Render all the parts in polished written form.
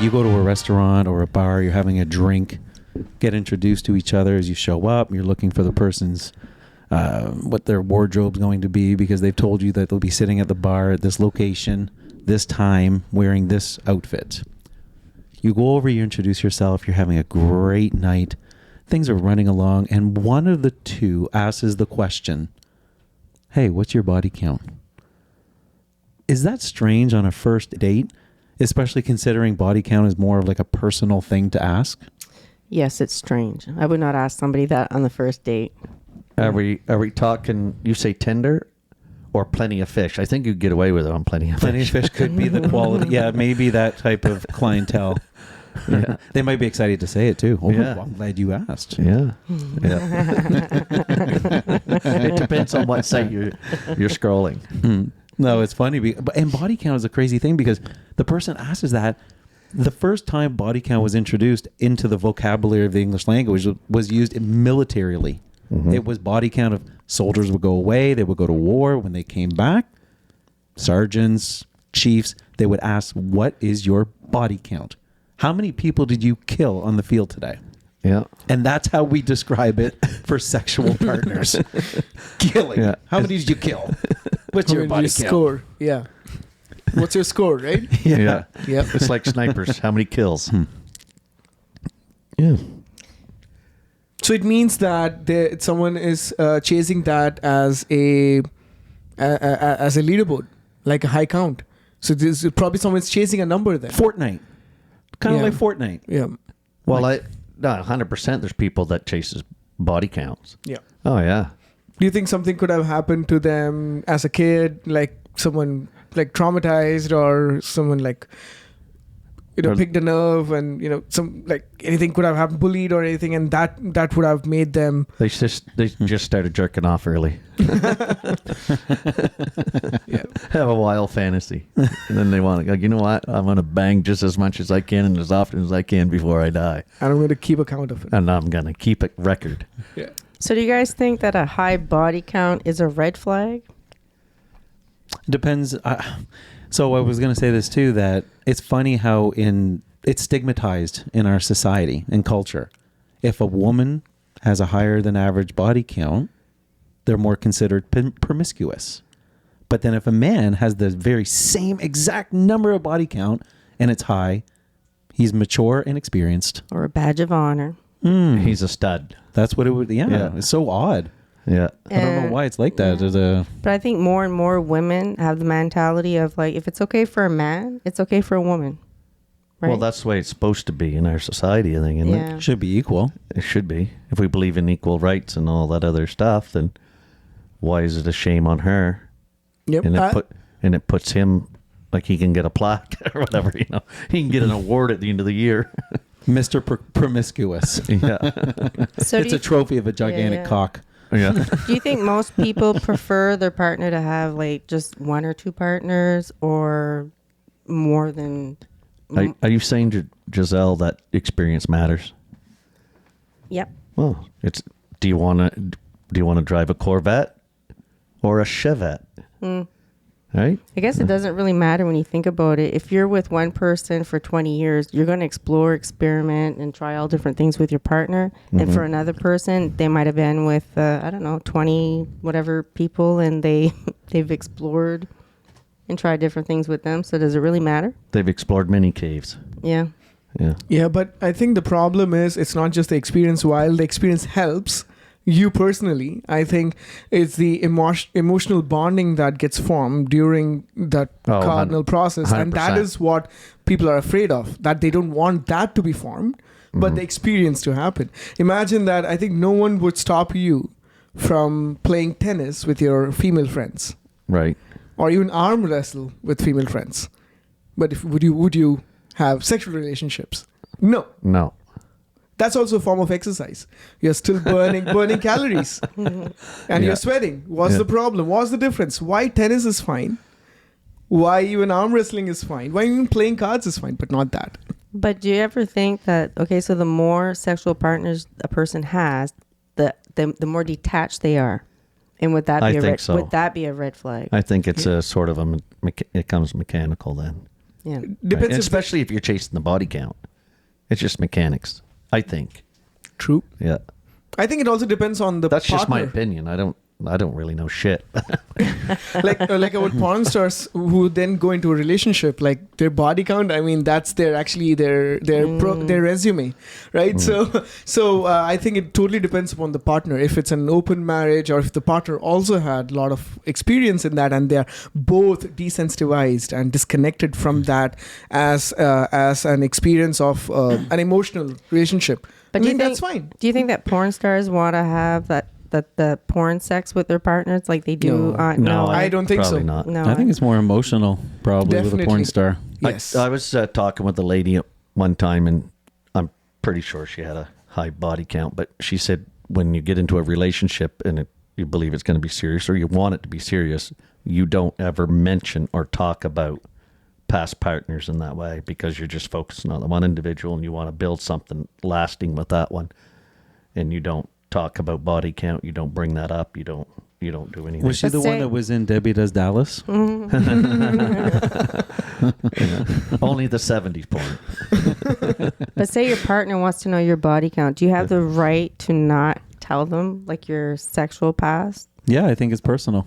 you go to a restaurant or a bar, you're having a drink, get introduced to each other as you show up. You're looking for the person's what their wardrobe's going to be because they've told you that they'll be sitting at the bar at this location, this time, wearing this outfit. You go over, you introduce yourself, you're having a great night, things are running along, and one of the two asks the question, hey, what's your body count? Is that strange on a first date, especially considering body count is more of like a personal thing to ask? Yes, it's strange. I would not ask somebody that on the first date. Are we talking, you say Tinder or Plenty of Fish? I think you'd get away with it on Plenty of Fish. Plenty of Fish could be the quality. Yeah, maybe that type of clientele. Yeah. They might be excited to say it too. Oh, Yeah. well, I'm glad you asked. Yeah. It depends on what site you're scrolling. No, it's funny. And body count is a crazy thing because the person asks that. The first time body count was introduced into the vocabulary of the English language was used militarily. Mm-hmm. It was body count of soldiers would go away. They would go to war. When they came back, sergeants, chiefs, they would ask, what is your body count? How many people did you kill on the field today? Yeah. And that's how we describe it for sexual partners. Killing. Yeah. How many did you kill? What's your body count? Score? Yeah. What's your score, right? Yeah. Yeah. It's like snipers. How many kills? Yeah. So it means that someone is chasing that as a leaderboard, like a high count. So there's probably someone's chasing a number there. Fortnite. Kind of like Fortnite. Yeah. Well, 100% there's people that chases body counts. Yeah. Oh, yeah. Do you think something could have happened to them as a kid, like someone like traumatized or someone like, picked a nerve and, some like anything could have happened, bullied or anything, and that would have made them... They just started jerking off early. Yeah. Have a wild fantasy. And then they want to go, you know what? I'm going to bang just as much as I can and as often as I can before I die. And I'm going to keep a count of it. And I'm going to keep a record. Yeah. So do you guys think that a high body count is a red flag? Depends. So I was going to say this too, that it's funny how it's stigmatized in our society and culture. If a woman has a higher than average body count, they're more considered promiscuous. But then if a man has the very same exact number of body count and it's high, he's mature and experienced. Or a badge of honor. He's a stud. That's what it would. Yeah. It's so odd. Yeah. I don't know why it's like that. Yeah. But I think more and more women have the mentality of like, if it's okay for a man, it's okay for a woman. Right? Well, that's the way it's supposed to be in our society, I think, isn't it? Should be equal. It should be. If we believe in equal rights and all that other stuff, then why is it a shame on her? Yep. And it puts him like he can get a plaque or whatever, He can get an award at the end of the year. Mr. Promiscuous. Yeah. So it's a trophy of a gigantic cock. Yeah. Do you think most people prefer their partner to have like just one or two partners or more than... Are you saying, Giselle, that experience matters? Yep. Well, do you want to drive a Corvette or a Chevette? Right? I guess it doesn't really matter when you think about it. If you're with one person for 20 years, you're going to explore, experiment, and try all different things with your partner. Mm-hmm. And for another person, they might have been with, 20 whatever people, and they've explored and tried different things with them. So does it really matter? They've explored many caves. Yeah. Yeah. Yeah, but I think the problem is it's not just the experience. While the experience helps you personally, I think it's the emotional bonding that gets formed during that cardinal process. 100%. And that is what people are afraid of, that they don't want that to be formed, but the experience to happen. Imagine that. I think no one would stop you from playing tennis with your female friends. Right. Or even arm wrestle with female friends. But would you have sexual relationships? No. That's also a form of exercise. You're still burning calories. And you're sweating. What's the problem? What's the difference? Why tennis is fine? Why even arm wrestling is fine? Why even playing cards is fine, but not that? But do you ever think that, so the more sexual partners a person has, the more detached they are? And would that be would that be a red flag? I think it's a sort of it comes mechanical then. Yeah. Depends And if especially if you're chasing the body count. It's just mechanics, I think. true. Yeah. I think it also depends on the That's just my partner. opinion. I don't really know shit. like about porn stars who then go into a relationship, like their body count. I mean, that's their their resume, right? So I think it totally depends upon the partner. If it's an open marriage, or if the partner also had a lot of experience in that, and they are both desensitized and disconnected from that as an experience of an emotional relationship. But I do you mean, think that's fine. Do you think that porn stars want to have that the porn sex with their partners like they do? No. No, I don't think Probably so. not. No, I think it's more emotional, probably, with a Definitely. porn star. Yes. I was talking with a lady at one time, and I'm pretty sure she had a high body count, but she said when you get into a relationship and you believe it's going to be serious, or you want it to be serious, you don't ever mention or talk about past partners in that way, because you're just focusing on the one individual and you want to build something lasting with that one, and you don't talk about body count. You don't bring that up. You don't do anything. Was she the one that was in Debbie Does Dallas? Only the 70s porn. But say your partner wants to know your body count. Do you have the right to not tell them like your sexual past? Yeah, I think it's personal.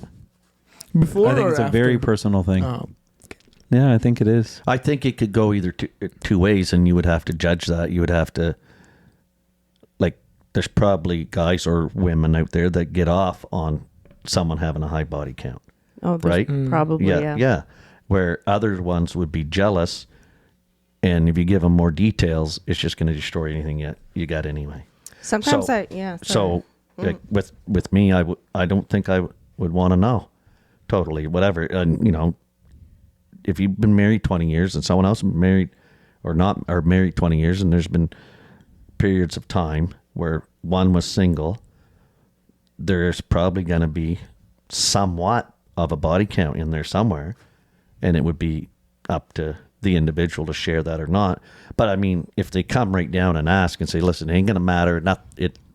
Before I think or it's a after? very personal thing. Oh. Yeah, I think it is. I think it could go either two ways, and you would have to judge that. You would have to, like, there's probably guys or women out there that get off on someone having a high body count. Oh, Right? Probably, yeah. Where other ones would be jealous, and if you give them more details, it's just going to destroy anything you got anyway. Sometimes So- sorry. So, like, with me, I don't think I would want to know. Totally, whatever. And if you've been married 20 years and someone else married or married 20 years, and there's been periods of time where one was single, there's probably going to be somewhat of a body count in there somewhere, and it would be up to the individual to share that or not. But I mean, if they come right down and ask and say, listen, it ain't going to matter,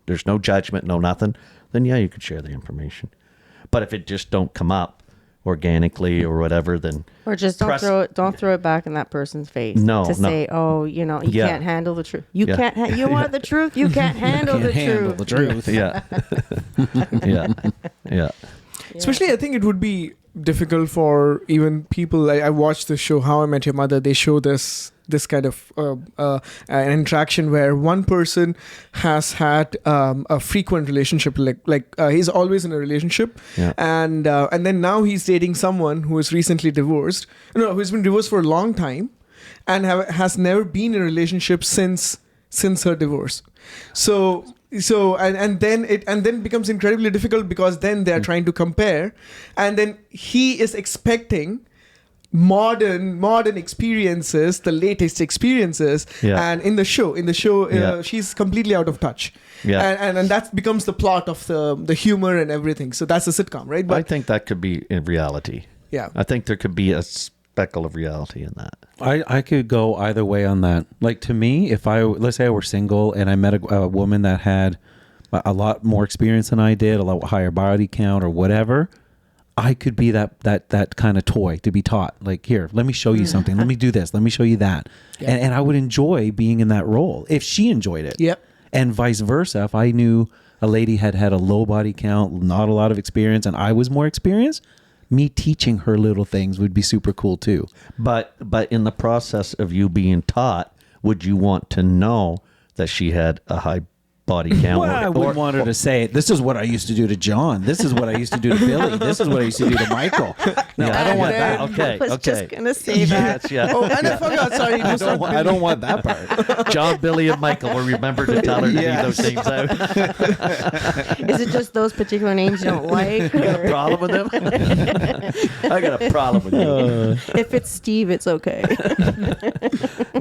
there's no judgment, no nothing, then yeah, you could share the information. But if it just don't come up organically or whatever, then Or just don't throw it back in that person's face. No, to no. say, oh, you Yeah. can't handle the truth. You Yeah. can't. You want the truth. You can't handle the truth. the truth. yeah, yeah. Especially, I think it would be difficult for even people. I watched the show How I Met Your Mother. They show this kind of an interaction where one person has had a frequent relationship, like he's always in a relationship, Yeah. and then now he's dating someone who is recently divorced. No, who's been divorced for a long time, and has never been in a relationship since her divorce. So and then it becomes incredibly difficult, because then they are trying to compare, and then he is expecting modern experiences, the latest experiences, Yeah. and in the show Yeah. she's completely out of touch. Yeah. And that becomes the plot of the humor and everything. So that's a sitcom, right? I think that could be in reality. Yeah. I think there could be a speckle of reality in that. I could go either way on that. Like, to me, let's say I were single and I met a woman that had a lot more experience than I did, a lot higher body count or whatever, I could be that kind of toy to be taught. Like, here, let me show you something. Let me do this. Let me show you that. Yeah. And I would enjoy being in that role if she enjoyed it. Yep. And vice versa. If I knew a lady had a low body count, not a lot of experience, and I was more experienced, me teaching her little things would be super cool too. But in the process of you being taught, would you want to know that she had a high body count? Well, I would want her to say, this is what I used to do to John. This is what I used to do to Billy. This is what I used to do to Michael. No, Yeah. I don't want that. Okay, I was okay. just gonna say that. Yes, yeah. Oh, and I forgot. Sorry, I don't want that part. John, Billy, and Michael will remember to tell her to leave those names out. Is it just those particular names you don't like? Got a or- problem with him? I got a problem with you. if it's Steve, it's okay.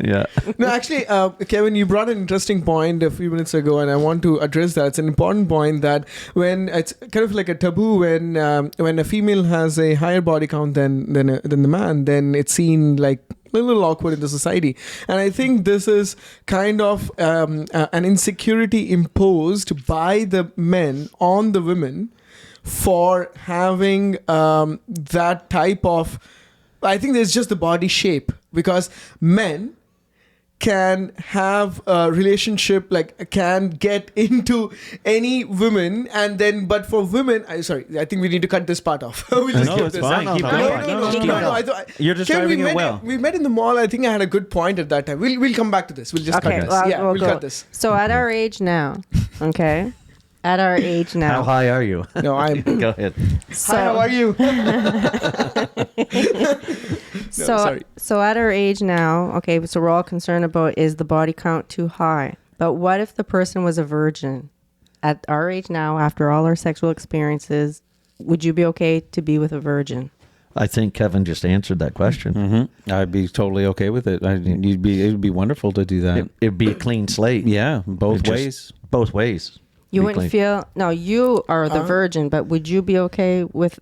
Yeah. No, actually, Kevin, you brought an interesting point a few minutes ago, and I want to address that. It's an important point that when it's kind of like a taboo when a female has a higher body count than the man, then it's seen like a little awkward in the society. And I think this is kind of an insecurity imposed by the men on the women for having that type of. I think there's just the body shape because men can have a relationship, like can get into any woman, and then but for women, I think we need to cut this part off. We'll just No, skip it's this. fine. Keep No, going. no. You're describing it well. We met in the mall. I think I had a good point at that time. We'll come back to this. We'll just Okay, cut this. well, Yeah, we'll we'll go. cut this. So at our age now, okay, at our age How now, high are you? No, I'm. Go ahead. so, Hi, how are you? so, sorry. so at our age now, okay, so we're all concerned about, is the body count too high? But what if the person was a virgin? At our age now, after all our sexual experiences, would you be okay to be with a virgin? I think Kevin just answered that question. Mm-hmm. I'd be totally okay with it. It'd be wonderful to do that. It'd be a clean slate. Yeah, both It just- ways. Both ways. You Be wouldn't clean. feel, no, you are the virgin, but would you be okay with,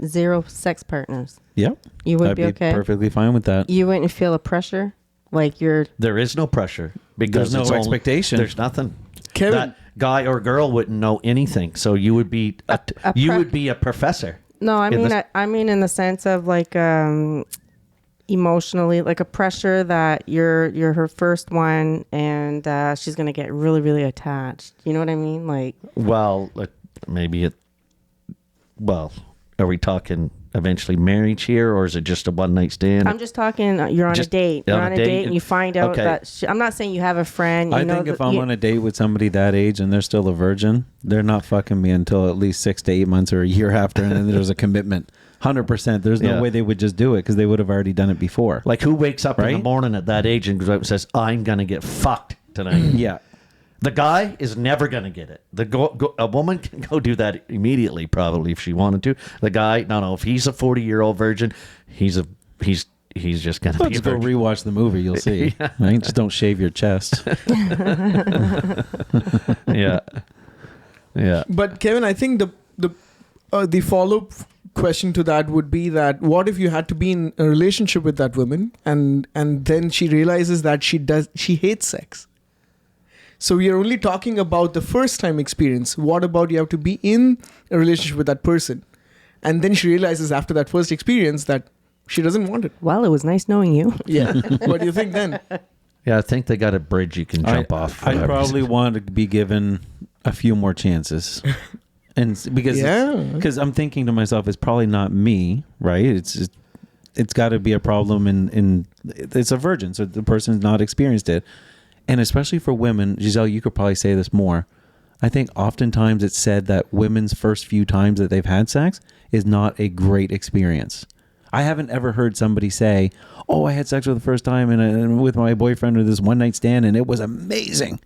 zero sex partners? Yep. You would I'd be okay? perfectly fine with that. You wouldn't feel a pressure? Like you're, There is no pressure because There's no it's only- expectation. There's nothing. Kevin. That guy or girl wouldn't know anything, so you would be you would be a professor. no, I In mean, the- I mean in the sense of like, emotionally, like a pressure that you're her first one and she's going to get really, really attached. You know what I mean? Like, Well, maybe it. Well, are we talking eventually marriage here, or is it just a one night stand? I'm just talking, you're on Just a date. You're on on a a date date and you find out okay. that I'm not saying you have a friend. You I know think if that I'm you- on a date with somebody that age and they're still a virgin, they're not fucking me until at least 6 to 8 months or a year after, and then there's a commitment. 100%. There's no Yeah. way they would just do it because they would have already done it before. Like, who wakes up in the Right? morning at that age and goes out and says, "I'm gonna get fucked tonight"? Yeah. The guy is never going to get it. A woman can go do that immediately, probably, if she wanted to. The guy, no. If he's a 40-year-old virgin, he's just going to Well, be a just go virgin. rewatch the movie. You'll see. Right? Just don't shave your chest. Yeah, yeah. But Kevin, I think the follow-up question to that would be that what if you had to be in a relationship with that woman and then she realizes that she hates sex? So we are only talking about the first time experience. What about you have to be in a relationship with that person, and then she realizes after that first experience that she doesn't want it? well, it was nice knowing you. Yeah. What do you think then? Yeah, I think they got a bridge you can jump off. for I'd that probably reason. want to be given a few more chances. And because I'm thinking to myself, it's probably not me, right? It's got to be a problem in it's a virgin, so the person's not experienced it. And especially for women, Giselle, you could probably say this more. I think oftentimes it's said that women's first few times that they've had sex is not a great experience. I haven't ever heard somebody say, "Oh, I had sex for the first time and with my boyfriend or this one night stand and it was amazing."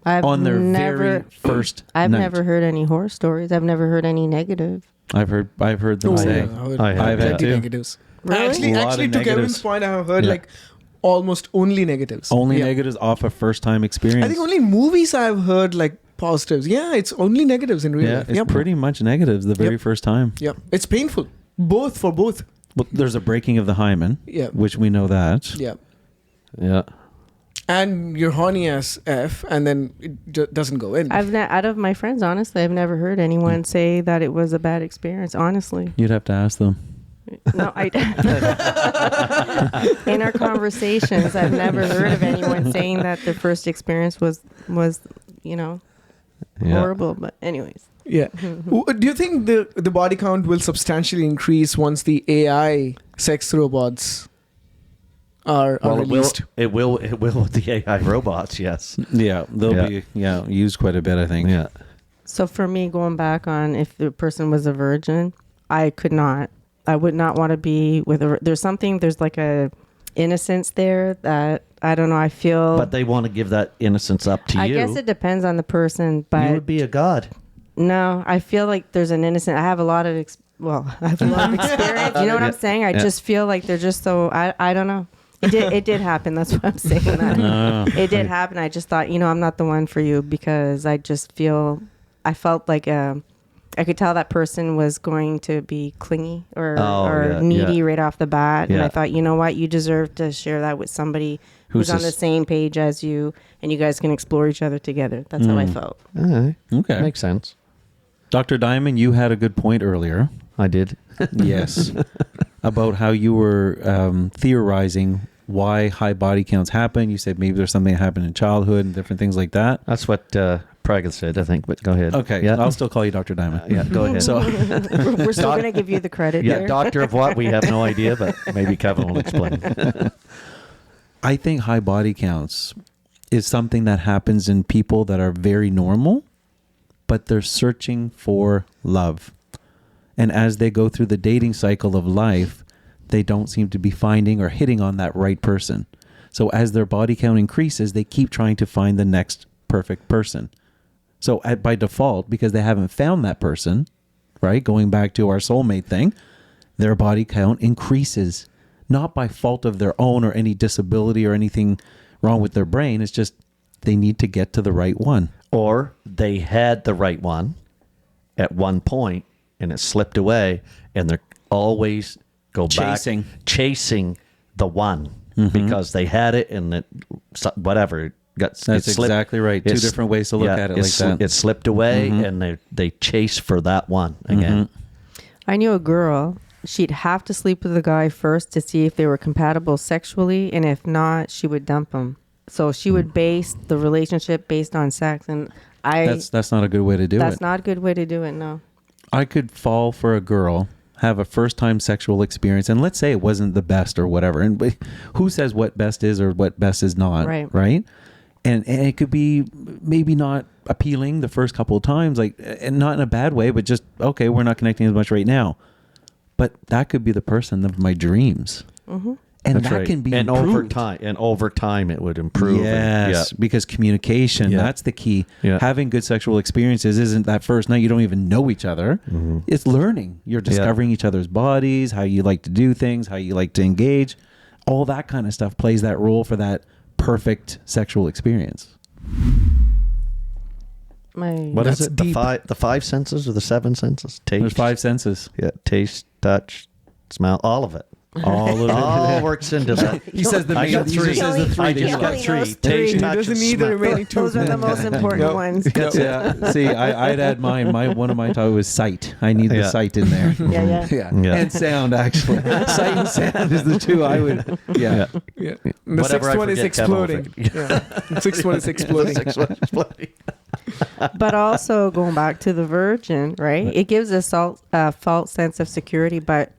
I've On their never, very first I've night. never heard any horror stories. I've never heard any negative. I've heard them say. I have had too. negatives. Really? Actually, A lot to of Kevin's negatives. point, I have heard Yeah. like almost only negatives. Only Yeah. negatives off a first time experience. I think only in movies I've heard like positives. Yeah, it's only negatives in real yeah, life. it's Yep. pretty much negatives the very Yep. first time. Yep. It's painful. Both. Well, there's a breaking of the hymen, Yeah. which we know that. Yeah. Yeah. And you're horny as F, and then it doesn't go in. Out of my friends, honestly, I've never heard anyone say that it was a bad experience. Honestly, You'd have to ask them. no, I. In our conversations, I've never heard of anyone saying that their first experience was Yeah. horrible. But anyways, Yeah. Do you think the body count will substantially increase once the AI sex robots are Well, released? it will with the AI robots. Yes. Yeah, they'll Yeah. be used quite a bit, I think. Yeah. so for me, going back on if the person was a virgin, I would not want to be with a. There's like a innocence there that I don't know. I feel. But they want to give that innocence up to I you. guess it depends on the person, but You would be a god. no, I feel like there's an innocent. I have a lot of I have a lot of experience. You know what I'm saying? I just feel like they're just so. I don't know. It did happen. That's what I'm saying. That No. it did happen. I just thought, I'm not the one for you because I just I felt like I could tell that person was going to be clingy or needy right off the bat. And I thought, you know what? You deserve to share that with somebody who's on the same page as you, and you guys can explore each other together. That's how I felt. Okay. Makes sense. Dr. Diamond, you had a good point earlier. I did. Yes. about how you were theorizing why high body counts happen. You said maybe there's something that happened in childhood and different things like that. That's what Praga said, I think. But go ahead. Okay, Yeah. I'll still call you Dr. Diamond. Yeah, go ahead. So, We're still going to give you the credit yeah, there. doctor of what? We have no idea, but maybe Kevin will explain. I think high body counts is something that happens in people that are very normal, but they're searching for love. And as they go through the dating cycle of life, they don't seem to be finding or hitting on that right person. So as their body count increases, they keep trying to find the next perfect person. So by default, because they haven't found that person, right? Going back to our soulmate thing, their body count increases, not by fault of their own or any disability or anything wrong with their brain. It's just they need to get to the right one. Or they had the right one at one point and it slipped away, and they're always Chasing. chasing the one because they had it and it whatever got That's it slipped. exactly right. Two different ways to look at it like that. It slipped away and they chase for that one again. I knew a girl, she'd have to sleep with the guy first to see if they were compatible sexually, and if not, she would dump him. So she would base the relationship based on sex, and That's not a good way to do it. that's not a good way to do it, no. I could fall for a girl, have a first time sexual experience, and let's say it wasn't the best or whatever. And who says what best is or what best is not? Right. And it could be maybe not appealing the first couple of times, like, and not in a bad way, but just, okay, we're not connecting as much right now. But that could be the person of my dreams. And That's that right. can be and improved. over time it would improve. Yes, because communication, that's the key. Yeah. Having good sexual experiences isn't that first night you don't even know each other. It's learning. You're discovering each other's bodies, how you like to do things, how you like to engage. All that kind of stuff plays that role for that perfect sexual experience. What is it? deep. The five senses or the seven senses? Taste. There's 5 senses. Yeah, taste, touch, smell, all of it. All of it. All works into that. He says the I main got he three. just says the three. I just He got only three. knows Taste, three. touch, He doesn't and need the smell. remaining two. Those are the most important No. ones. Yeah. See, I'd add mine. One of my titles was sight. I need the sight in there. Yeah. Yeah. And sound, actually. Sight and sound is the two I would. Yeah. Yeah. And the Whatever sixth I one is forget, Kevin will exploding. forget. Yeah. The sixth one is exploding. But also going back to the virgin, right? It gives us a false sense of security, but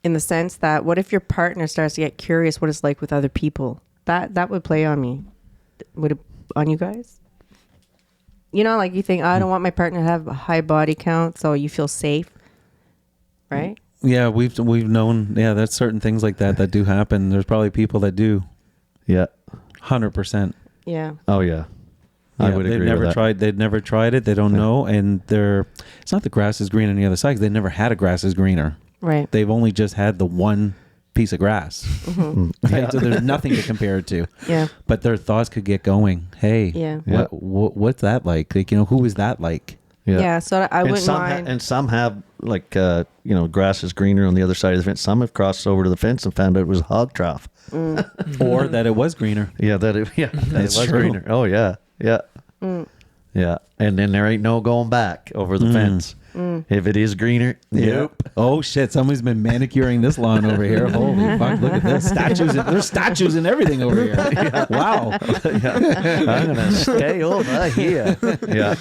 in the sense that what if your partner starts to get curious what it's like with other people? That would play on me. Would it on you guys? You know, like you think, I don't want my partner to have a high body count, so you feel safe, right? Yeah, we've known. Yeah, that's certain things like that do happen. There's probably people that do. Yeah. 100%. Yeah. Oh yeah. I would agree with that. They've never tried it. They don't know, and it's not the grass is green on the other side. 'Cause they never had a grass is greener. Right. They've only just had the one piece of grass. Right? So there's nothing to compare it to. Yeah. But their thoughts could get going. Hey, Yeah. what's that like? Like, who is that like? Yeah. So I wouldn't mind. And some have like grass is greener on the other side of the fence. Some have crossed over to the fence and found out it was a hog trough. Or that it was greener. Yeah, that it That's was true. greener. Oh yeah, yeah, yeah. And then there ain't no going back over the fence. If it is greener, Yep. Oh shit! Somebody's been manicuring this lawn over here. Holy fuck! Look at this statues. There's statues and everything over here. Wow. I'm gonna stay over here. Yeah.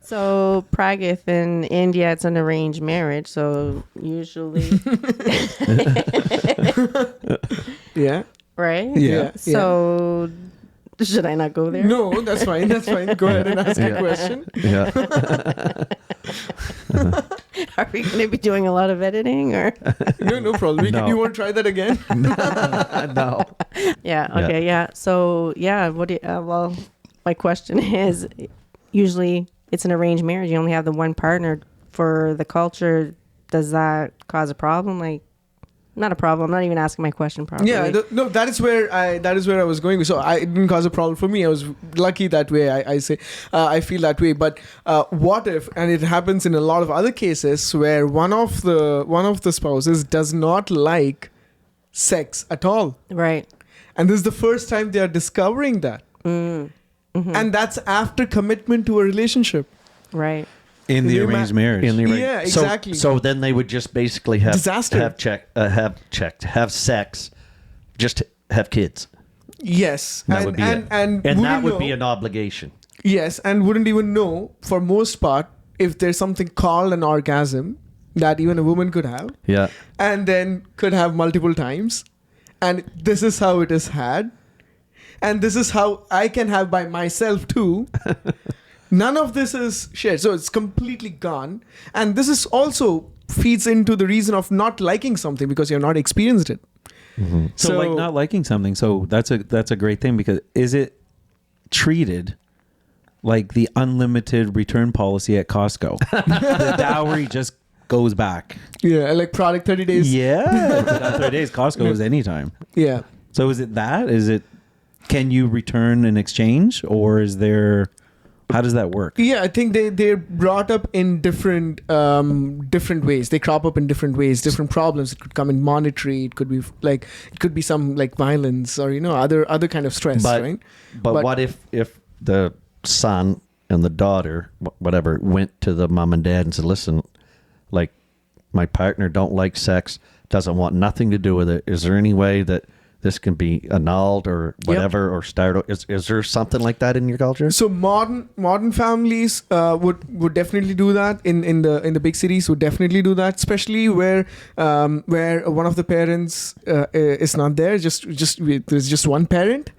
So Pragueff in India, it's an arranged marriage. So usually, Yeah. right? Yeah. So should I not go there? No, that's fine. That's fine. Go ahead and ask a question. Yeah. Are we going to be doing a lot of editing or? No problem. No. You want to try that again? No. Yeah. Okay. Yeah. So yeah. What do you, well, my question is, usually it's an arranged marriage. You only have the one partner. For the culture, does that cause a problem? Like, not a problem. I'm not even asking my question properly. Yeah, no, that is where I was going. So it didn't cause a problem for me. I was lucky that way. I feel that way. But what if, and it happens in a lot of other cases where one of the spouses does not like sex at all, Right. and this is the first time they are discovering that, and that's after commitment to a relationship. Right. In the arranged marriage. Yeah, exactly. So then they would just basically have Disaster. have sex, just have kids. Yes, That would be it. and that wouldn't would be know- an obligation. Yes, and wouldn't even know for most part if there's something called an orgasm that even a woman could have, Yeah. and then could have multiple times, and this is how it is had, and this is how I can have by myself too. None of this is shared, so it's completely gone, and this is also feeds into the reason of not liking something because you've not experienced it. So, like not liking something. So that's a great thing, because is it treated like the unlimited return policy at Costco? The dowry just goes back. Yeah, like product 30 days. Yeah. Not 30 days. Costco is anytime. Yeah. So is it that? Is it, can you return in exchange, or is there, how does that work? Yeah, I think they're brought up in different ways. They crop up in different ways, different problems. It could come in monetary. It could be some like violence or other kind of stress, right? But what if the son and the daughter, whatever, went to the mom and dad and said, "Listen, like my partner don't like sex, doesn't want nothing to do with it. Is there any way that this can be annulled or whatever, or start? Is there something like that in your culture?" So modern families would definitely do that. In the big cities would definitely do that, especially where one of the parents is not there. There's just one parent,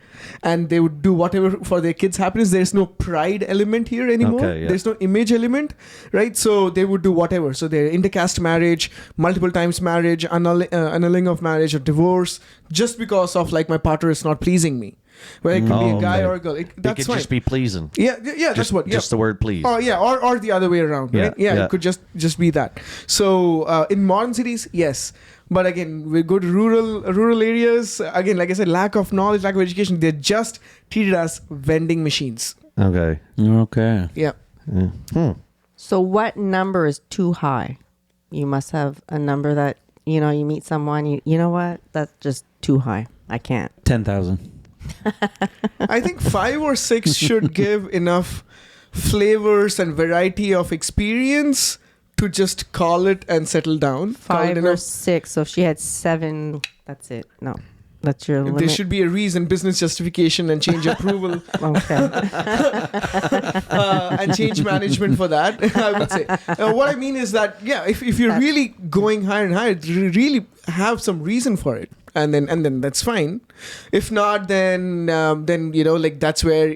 and they would do whatever for their kids' happiness. There's no pride element here anymore. Okay, yeah. There's no image element, right? So they would do whatever. So they're intercaste marriage, multiple times marriage, annulling of marriage or divorce, just because of like my partner is not pleasing me. Where it could be a guy or a girl. They That's could fine. just be pleasing. Yeah, that's what. Yeah. Just the word please. Oh yeah, or the other way around, right? Yeah, it could just be that. So in modern cities, yes, but again, we go to rural areas. Again, like I said, lack of knowledge, lack of education. They're just treated as vending machines. Okay. Okay. Yeah. So what number is too high? You must have a number that, you meet someone, you know what? That's just too high. I can't. 10,000. I think 5 or 6 should give enough flavors and variety of experience to just call it and settle down. Call it 5 or enough. 6. So if she had 7, that's it. No, that's your limit. There should be a reason, business justification, and change approval, Okay. and change management for that. I would say. What I mean is that if you're really going higher and higher, you really have some reason for it, and then that's fine. If not, then like that's where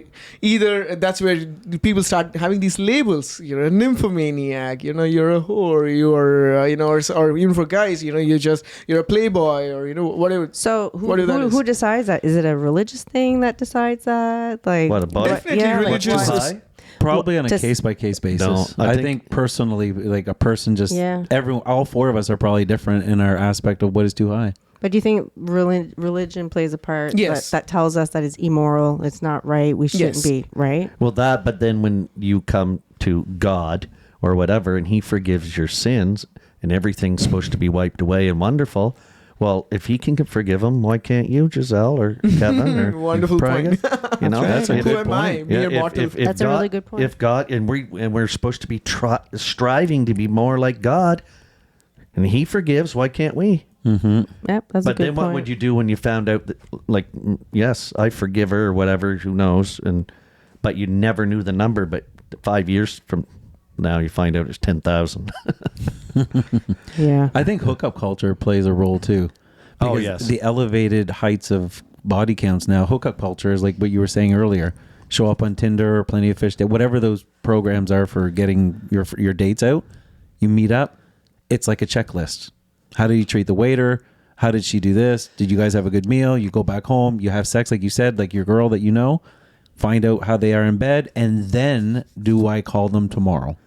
people start having these labels. You're a nymphomaniac. You're a whore. Or even for guys, you're a playboy, or whatever. So Whatever that is. who decides that? Is it a religious thing that decides that? Like What about Definitely like religious. what? High? Probably on a Just- case-by-case basis. No, I I think- think personally, like a person just, Yeah. all 4 of us are probably different in our aspect of what is too high. But do you think religion plays a part? Yes. That tells us that it's immoral, it's not right, we shouldn't Yes. be, right? Well, but then when you come to God or whatever, and He forgives your sins, and everything's supposed to be wiped away and wonderful. Well, if He can forgive them, why can't you, Giselle or Kevin or Wonderful Brian? point. That's a Who good am I? Mere mortal. That's a really good point. If God and we're supposed to be striving to be more like God, and He forgives, why can't we? Mm-hmm. Yep, that's a But good then point. what would you do when you found out that, like, yes, I forgive her or whatever, who knows, but you never knew the number, but 5 years from now you find out it's 10,000. Yeah. I think hookup culture plays a role too. Oh, Because yes. the elevated heights of body counts now, hookup culture is like what you were saying earlier. Show up on Tinder or Plenty of Fish, whatever those programs are for getting your dates out. You meet up. It's like a checklist. How did you treat the waiter? How did she do this? Did you guys have a good meal? You go back home. You have sex, like you said, like your girl that you know. Find out how they are in bed, and then do I call them tomorrow,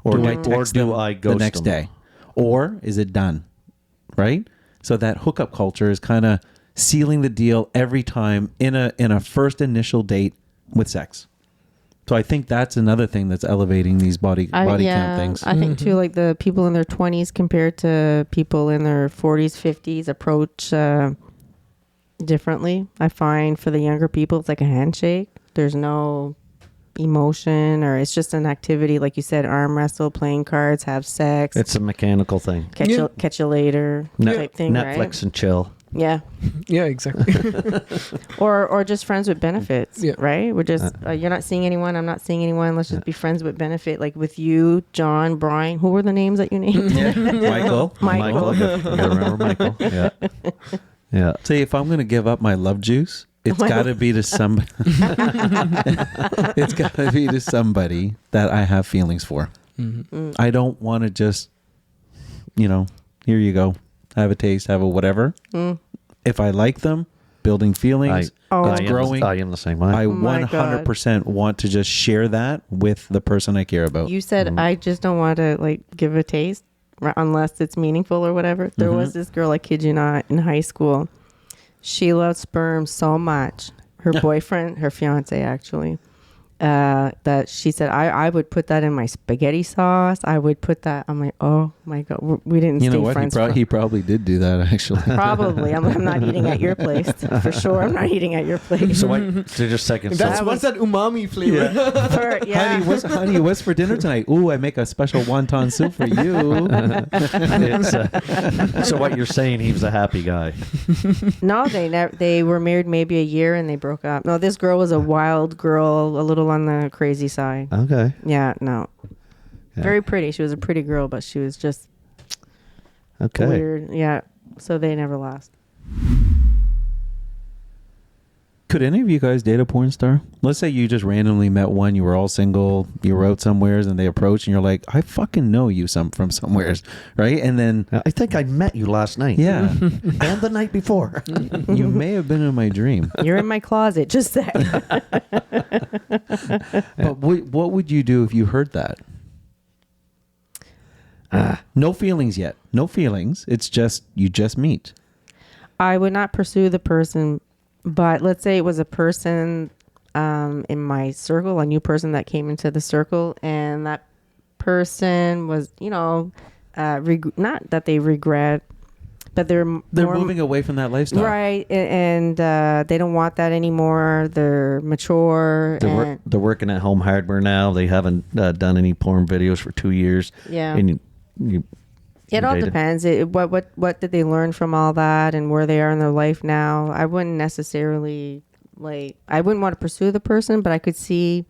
Or do I do- text or do them I the ghost next them? day, or is it done? Right. So that hookup culture is kind of sealing the deal every time in a first initial date with sex. So I think that's another thing that's elevating these body count things. I think too, like the people in their 20s compared to people in their 40s, 50s approach differently. I find for the younger people, it's like a handshake. There's no emotion, or it's just an activity, like you said, arm wrestle, playing cards, have sex, It's a mechanical thing. catch you later type thing, Netflix right? and chill. Yeah. Yeah, exactly. Or just friends with benefits, Yeah. right? We're just you're not seeing anyone, I'm not seeing anyone. Let's just be friends with benefit. Like with you, John, Brian. Who were the names that you named? Michael. Michael. You gotta remember Michael. Yeah. Yeah. See, if I'm going to give up my love juice, it's got to be to somebody. It's got to be to somebody that I have feelings for. I don't want to just, here you go, have a taste, have a whatever. If I like them, building feelings, it's growing. I am the same way. I my 100% want to just share that with the person I care about. You said I just don't want to like give a taste unless it's meaningful or whatever. There was this girl, I kid you not, in high school. She loved sperm so much. Her boyfriend, her fiance actually, that she said, I would put that in my spaghetti sauce. I would put that. I'm like, oh my God, we didn't You know stay what? friends. He probably did do that, actually. Probably. I'm not eating at your place. For sure. I'm not eating at your place. so just a second. That's So, what's that umami flavor? Honey, what's for dinner tonight? Ooh, I make a special wonton soup for you. so what you're saying, he was a happy guy. No, they were married maybe a year and they broke up. No, this girl was a wild girl, a little on the crazy side. Okay. Yeah, no. Yeah. Very pretty. She was a pretty girl, but she was just Okay. weird. Yeah. So they never last. Could any of you guys date a porn star? Let's say you just randomly met one, you were all single, you were out somewheres and they approach and you're like, I fucking know you from somewheres, right? And then I think I met you last night. yeah, And the night before. you may have been in my dream. You're in my closet. Just say. But what would you do if you heard that? No feelings yet. No feelings. It's just, you just meet. I would not pursue the person, but let's say it was a person in my circle, a new person that came into the circle, and that person was, not that they regret, but they're moving away from that lifestyle. right, and they don't want that anymore. They're mature. They're working at home hardware now. They haven't done any porn videos for 2 years. Yeah. And you It all dated. depends. What did they learn from all that and where they are in their life now? I wouldn't necessarily I wouldn't want to pursue the person, but I could see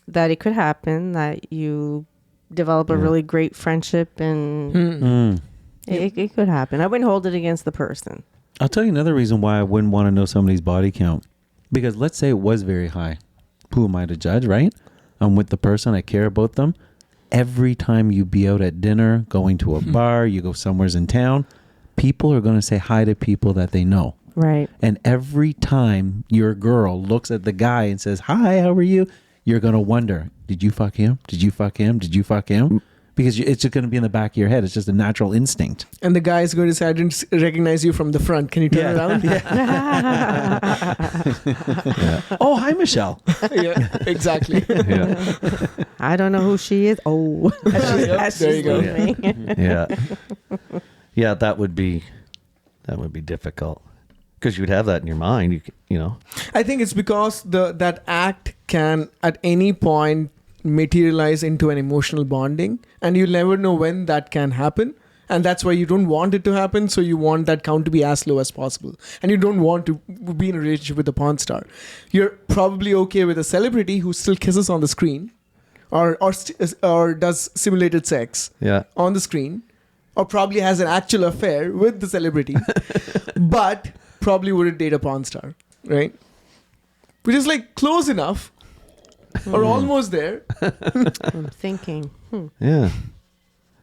that it could happen that you develop a really great friendship and it could happen. I wouldn't hold it against the person. I'll tell you another reason why I wouldn't want to know somebody's body count. Because let's say it was very high. Who am I to judge, right? I'm with the person. I care about them. Every time you be out at dinner, going to a bar, you go somewheres in town, people are going to say hi to people that they know. Right. And every time your girl looks at the guy and says, hi, how are you? You're going to wonder, did you fuck him? Did you fuck him? Did you fuck him? Because it's just going to be in the back of your head. It's just a natural instinct. And the guy is going to say, I didn't recognize you from the front. Can you turn around? Oh, hi, Michelle. Yeah, exactly. Yeah. I don't know who she is. Oh, as There she's you go. leaving. Yeah. Yeah, that would be difficult. Because you'd have that in your mind, you know. I think it's because that act can at any point materialize into an emotional bonding, and you'll never know when that can happen, and that's why you don't want it to happen. So you want that count to be as low as possible, and you don't want to be in a relationship with a porn star. You're probably okay with a celebrity who still kisses on the screen, or does simulated sex Yeah. on the screen, or probably has an actual affair with the celebrity, but probably wouldn't date a porn star, right? Which is like close enough. Or almost there. I'm thinking. Yeah.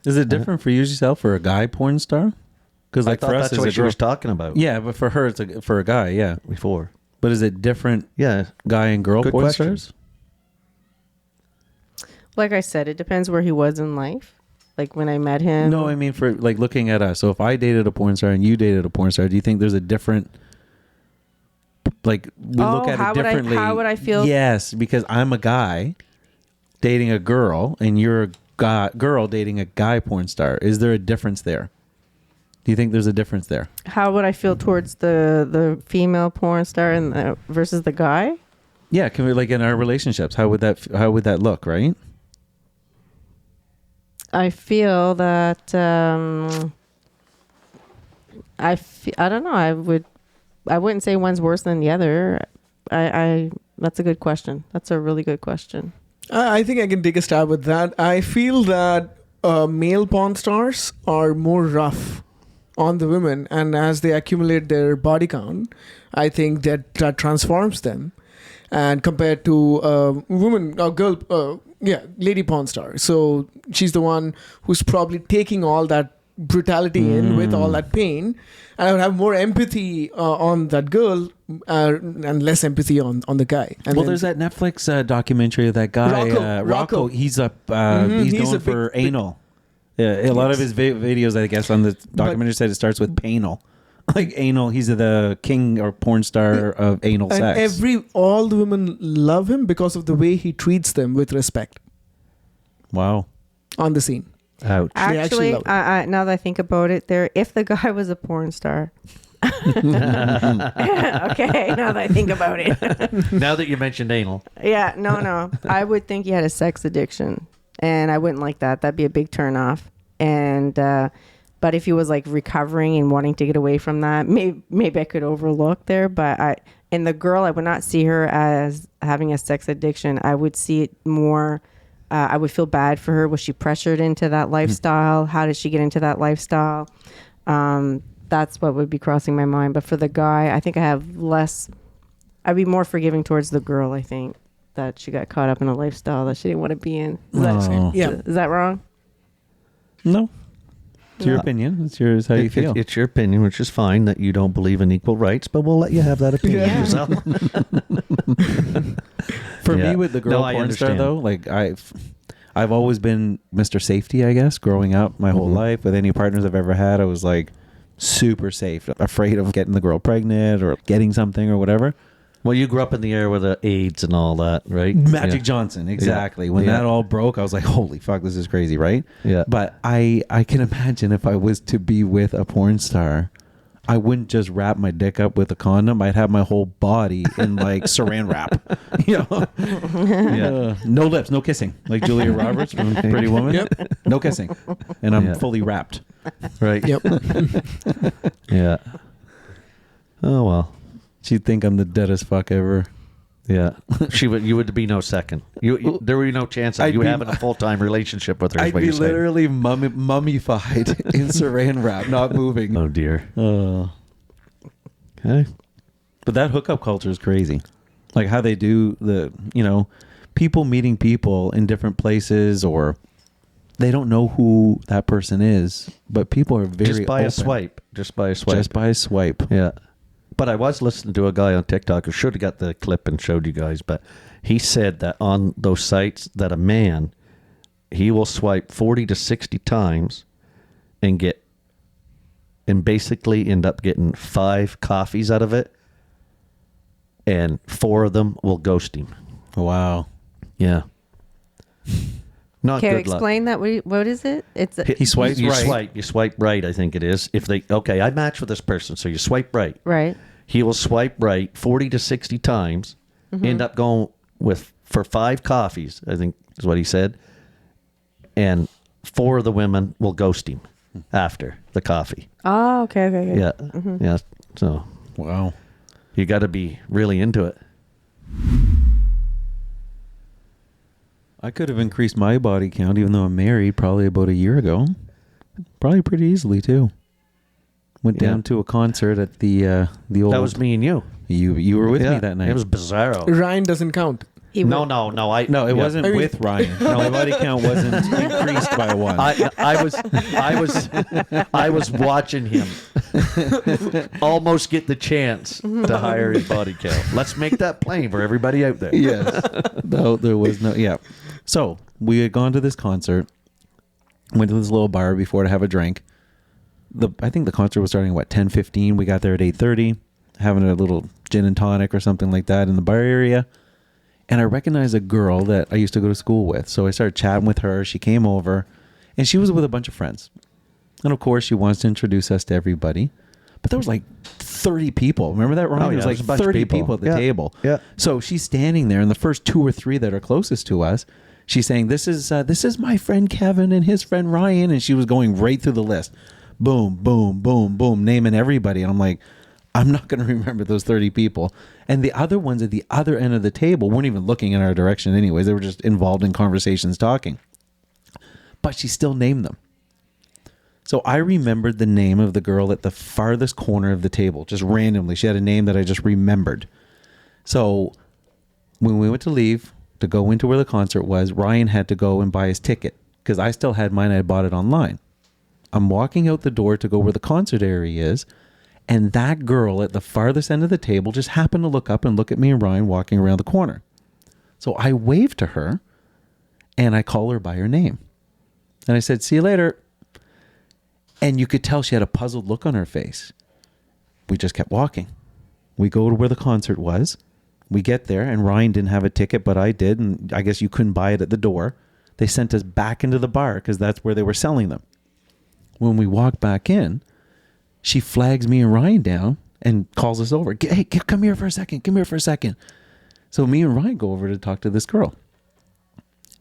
Is it different for yourself for a guy porn star? Because I like thought for us that's as a what she girl, was talking about yeah, but for her, for a guy, yeah. before. But is it different, Yeah. guy and girl Good porn question. stars? Like I said, it depends where he was in life. Like when I met him. No, I mean for like looking at us. So if I dated a porn star and you dated a porn star, do you think there's a different? Like we look at it differently. How would I feel? Yes, because I'm a guy dating a girl, and you're a girl dating a guy porn star. Is there a difference there? Do you think there's a difference there? How would I feel towards the female porn star and versus the guy? Yeah, can we, like in our relationships, how would that look, right? I feel that I don't know. I wouldn't say one's worse than the other. I that's a good question. That's a really good question. I think I can take a stab at that. I feel that male porn stars are more rough on the women, and as they accumulate their body count, I think that transforms them. And compared to lady porn star, so she's the one who's probably taking all that brutality in with all that pain, and I would have more empathy on that girl and less empathy on the guy. And well, there's that Netflix documentary of that guy Rocco. He's known a for big- anal. Yeah, a lot of his videos, I guess, on the documentary said it starts with panal. Like anal, he's the king or porn star of anal and sex. all the women love him because of the way he treats them with respect Wow. on the scene. Ouch. actually Actually, love it. now that I think about it, if the guy was a porn star. Okay, now that I think about it. Now that you mentioned anal. Yeah, no. I would think he had a sex addiction, and I wouldn't like that. That'd be a big turn off. And but if he was like recovering and wanting to get away from that, maybe I could overlook there. But the girl, I would not see her as having a sex addiction. I would see it more. I would feel bad for her. Was she pressured into that lifestyle? How did she get into that lifestyle? That's what would be crossing my mind. But for the guy, I think I have less. I'd be more forgiving towards the girl. I think that she got caught up in a lifestyle that she didn't want to be in. Is that wrong? No. It's your opinion. It's yours. How you feel. It's your opinion, which is fine that you don't believe in equal rights, but we'll let you have that opinion Yeah. yourself. For Yeah. me, with the girl No, I porn star, understand. though, like I've always been Mr. Safety, I guess, growing up my whole life. With any partners I've ever had, I was like super safe, afraid of getting the girl pregnant or getting something or whatever. Well, you grew up in the era with the AIDS and all that, right? Magic Yeah. Johnson, exactly. When Yeah. that all broke, I was like, holy fuck, this is crazy, right? Yeah. But I can imagine if I was to be with a porn star, I wouldn't just wrap my dick up with a condom. I'd have my whole body in like saran wrap. You know? Yeah. No lips, no kissing. Like Julia Roberts from Pretty Woman. Yep. No kissing. And I'm Yeah. fully wrapped. Right. Yep. Yeah. Oh well. She'd think I'm the deadest fuck ever. Yeah. You would be no second. There would be no chance of I'd you be- having a full-time relationship with her. is I'd what be you're saying. literally mummified in saran wrap, not moving. Oh dear. Okay. But that hookup culture is crazy. Like how they do people meeting people in different places, or they don't know who that person is, but people are very Just by open. a swipe. Just by a swipe. Just by a swipe. Yeah. But I was listening to a guy on TikTok who should have got the clip and showed you guys, but he said that on those sites that a man, he will swipe 40 to 60 times and basically end up getting 5 coffees out of it, and 4 of them will ghost him. Wow. Yeah. Not Okay, good luck. explain that. What is it? It's He swipes you right. You swipe right, I think it is. I match with this person, so you swipe right. right. He will swipe right 40 to 60 times, end up going for 5 coffees, I think is what he said. And 4 of the women will ghost him after the coffee. Oh, okay. Yeah. Yeah. So Wow. you got to be really into it. I could have increased my body count, even though I'm married, probably about a year ago. Probably pretty easily too. Went Yeah. down to a concert at the old. That was me and you. You were with Yeah, me that night. It was bizarro. Ryan doesn't count. No. No, it wasn't I mean- with Ryan. No, my body count wasn't increased by 1. I was watching him almost get the chance to hire his body count. Let's make that plain for everybody out there. Yes. No, there was no. Yeah. So we had gone to this concert. Went to this little bar before to have a drink. I think the concert was starting at 10:15. We got there at 8:30, having a little gin and tonic or something like that in the bar area. And I recognized a girl that I used to go to school with. So I started chatting with her. She came over, and she was with a bunch of friends. And of course, she wants to introduce us to everybody. but there was like 30 people. Remember that, Ryan? Oh, There yeah, was like there's a bunch of 30 people. people at the Yeah. table. Yeah. So she's standing there, and the first 2 or 3 that are closest to us, she's saying, this is my friend Kevin and his friend Ryan. And she was going right through the list. Boom, boom, boom, boom, naming everybody. And I'm like, I'm not going to remember those 30 people. And the other ones at the other end of the table weren't even looking in our direction anyways. They were just involved in conversations talking. But she still named them. So I remembered the name of the girl at the farthest corner of the table, just randomly. She had a name that I just remembered. So when we went to leave to go into where the concert was, Ryan had to go and buy his ticket because I still had mine. I bought it online. I'm walking out the door to go where the concert area is, and that girl at the farthest end of the table just happened to look up and look at me and Ryan walking around the corner. So I waved to her, and I call her by her name. And I said, see you later. And you could tell she had a puzzled look on her face. We just kept walking. We go to where the concert was. We get there, and Ryan didn't have a ticket, but I did, and I guess you couldn't buy it at the door. They sent us back into the bar because that's where they were selling them. When we walk back in, she flags me and Ryan down and calls us over. Hey, come here for a second. Come here for a second. So me and Ryan go over to talk to this girl.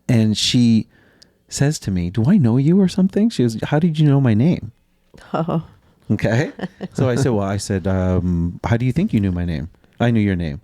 And she says to me, do I know you or something? She goes, how did you know my name? Oh. Okay. So I said, how do you think you knew my name? I knew your name.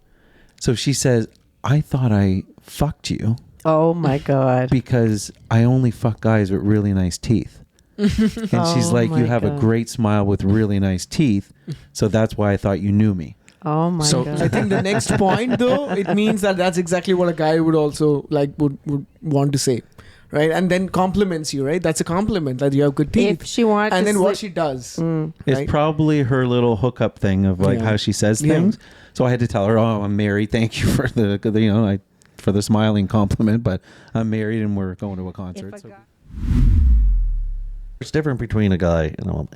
So she says, I thought I fucked you Oh my God. because I only fuck guys with really nice teeth. And she's Oh like, you my have a God. great smile with really nice teeth. So that's why I thought you knew me. Oh my So God. I think the next point, though, it means that that's exactly what a guy would also would want to say, right? And then compliments you, right? That's a compliment that you have good teeth. If she wants And to then what sleep- she does. It's Right. probably her little hookup thing of like Yeah. how she says Yeah. things. So I had to tell her, oh, I'm married. Thank you for for the smiling compliment, but I'm married and we're going to a concert. If a So- guy- It's different between a guy and a woman.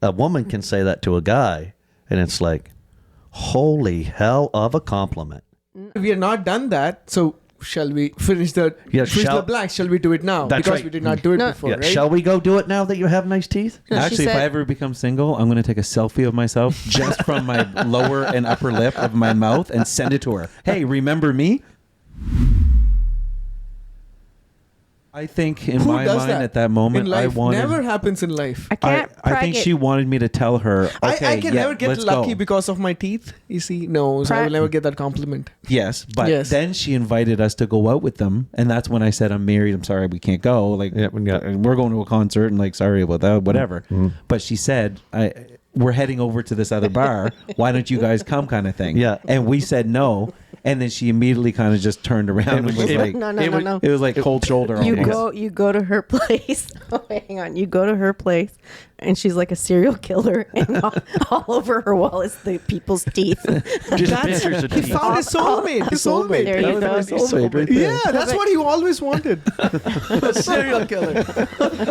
A woman can say that to a guy, and it's like, holy hell of a compliment. We have not done that, so shall we finish the blanks? Shall we do it now? That's because right. we did not do it No. before, Yeah, right? shall we go do it now that you have nice teeth? No, she Actually, if said- I ever become single, I'm going to take a selfie of myself just from my lower and upper lip of my mouth and send it to her. Hey, remember me? I think in Who my does mind that at that moment, in life? I wanted. Never happens in life. I can't I think she wanted me to tell her. Okay, I can yeah, never get let's lucky go. because of my teeth. You see, no, so I will never get that compliment. Yes, but Yes. then she invited us to go out with them, and that's when I said, "I'm married. I'm sorry, we can't go. Like, Yeah, we're going to a concert, and like, sorry about that, whatever." Mm-hmm. But she said, "We're heading over to this other bar. Why don't you guys come?" Kind of thing. Yeah. and we said no, and then she immediately kind of just turned around and was like, No. It was like cold shoulder. almost. You go to her place. Oh, hang on. You go to her place, and she's like a serial killer, and all over her wall is the people's teeth. Just pictures of He teeth. found his soulmate. His soulmate. There you That was go. my soulmate right there. Yeah, that's what he always wanted. A serial killer.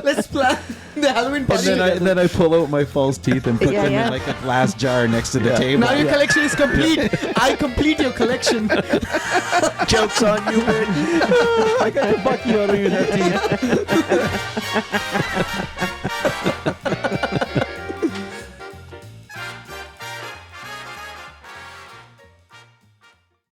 Let's plan the Halloween And party. then I pull out my false teeth and put Yeah, them yeah. in like a glass jar next to the table. Now your collection is complete. I complete your collection. Joke's on you, bitch. I got the bucky out of your teeth.